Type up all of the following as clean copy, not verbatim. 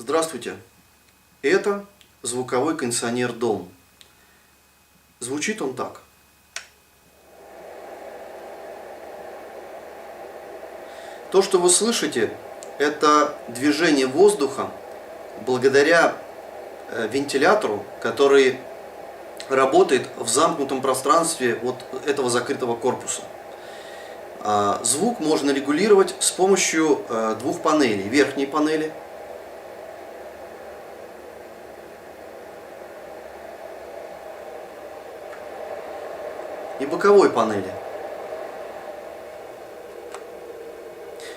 Здравствуйте! Это звуковой кондиционер «Дом». Звучит он так. То, что вы слышите, это движение воздуха благодаря вентилятору, который работает в замкнутом пространстве вот этого закрытого корпуса. Звук можно регулировать с помощью двух панелей. Верхней панели и боковой панели.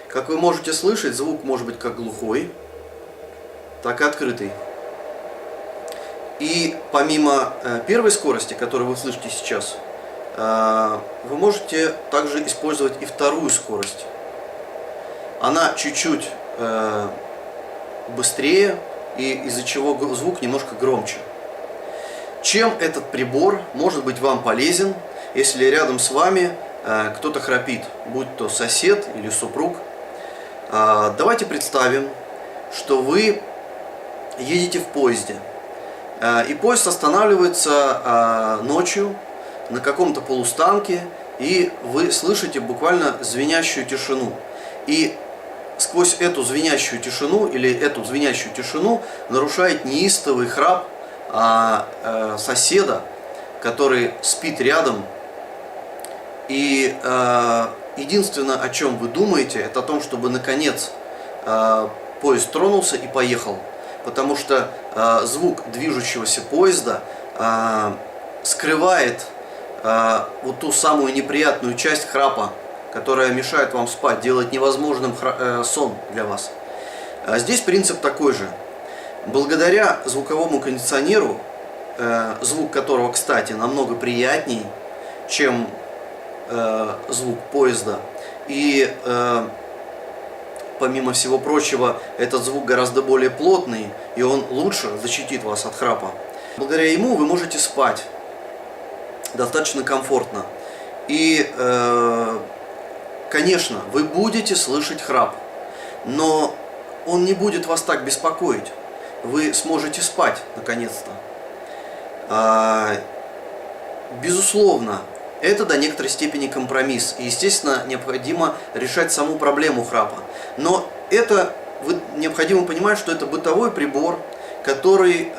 Как вы можете слышать, звук может быть как глухой, так и открытый. И помимо первой скорости, которую вы слышите сейчас, вы можете также использовать и вторую скорость. Она чуть-чуть быстрее, и из-за чего звук немножко громче. Чем этот прибор может быть вам полезен, если рядом с вами кто-то храпит, будь то сосед или супруг? Давайте представим, что вы едете в поезде, и поезд останавливается ночью на каком-то полустанке, и вы слышите буквально звенящую тишину. И сквозь эту звенящую тишину нарушает неистовый храп соседа, который спит рядом. И единственное, о чем вы думаете, это о том, чтобы наконец поезд тронулся и поехал. Потому что звук движущегося поезда скрывает вот ту самую неприятную часть храпа, которая мешает вам спать, делает невозможным сон для вас. Здесь принцип такой же. Благодаря звуковому кондиционеру, звук которого, кстати, намного приятней, чем звук поезда, и помимо всего прочего, этот звук гораздо более плотный, и он лучше защитит вас от храпа. Благодаря ему вы можете спать достаточно комфортно. И, конечно, вы будете слышать храп, но он не будет вас так беспокоить. Вы сможете спать, наконец-то. Безусловно, это до некоторой степени компромисс. И, естественно, необходимо решать саму проблему храпа. Но необходимо понимать, что это бытовой прибор, который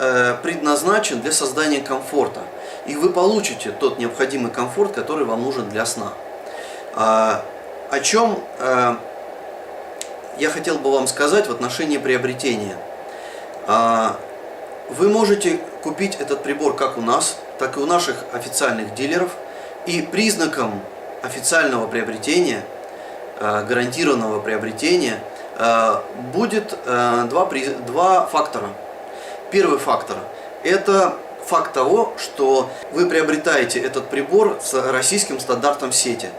предназначен для создания комфорта. И вы получите тот необходимый комфорт, который вам нужен для сна. О чем я хотел бы вам сказать в отношении приобретения. Вы можете купить этот прибор как у нас, так и у наших официальных дилеров. И признаком официального приобретения, гарантированного приобретения, будет два фактора. Первый фактор – это факт того, что вы приобретаете этот прибор с российским стандартом сети,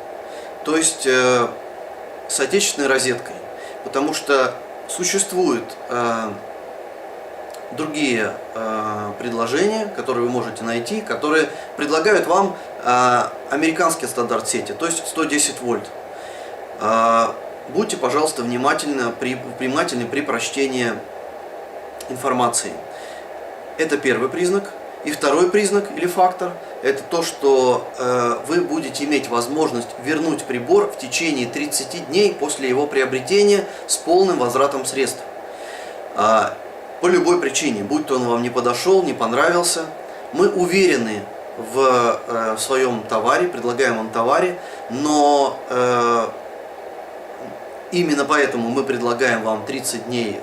то есть с отечественной розеткой, потому что существуют другие предложения, которые вы можете найти, которые предлагают вам американский стандарт сети, то есть 110 вольт. Будьте, пожалуйста, внимательны при прочтении информации. Это первый признак. И второй признак или фактор – это то, что вы будете иметь возможность вернуть прибор в течение 30 дней после его приобретения с полным возвратом средств. По любой причине, будь то он вам не подошел, не понравился, мы уверены в своем товаре, предлагаемом товаре, но именно поэтому мы предлагаем вам 30 дней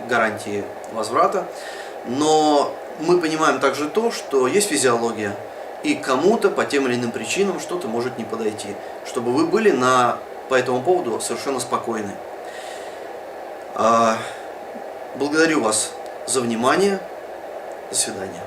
гарантии возврата. Но мы понимаем также то, что есть физиология, и кому-то по тем или иным причинам что-то может не подойти, чтобы вы были по этому поводу совершенно спокойны. Благодарю вас за внимание. До свидания.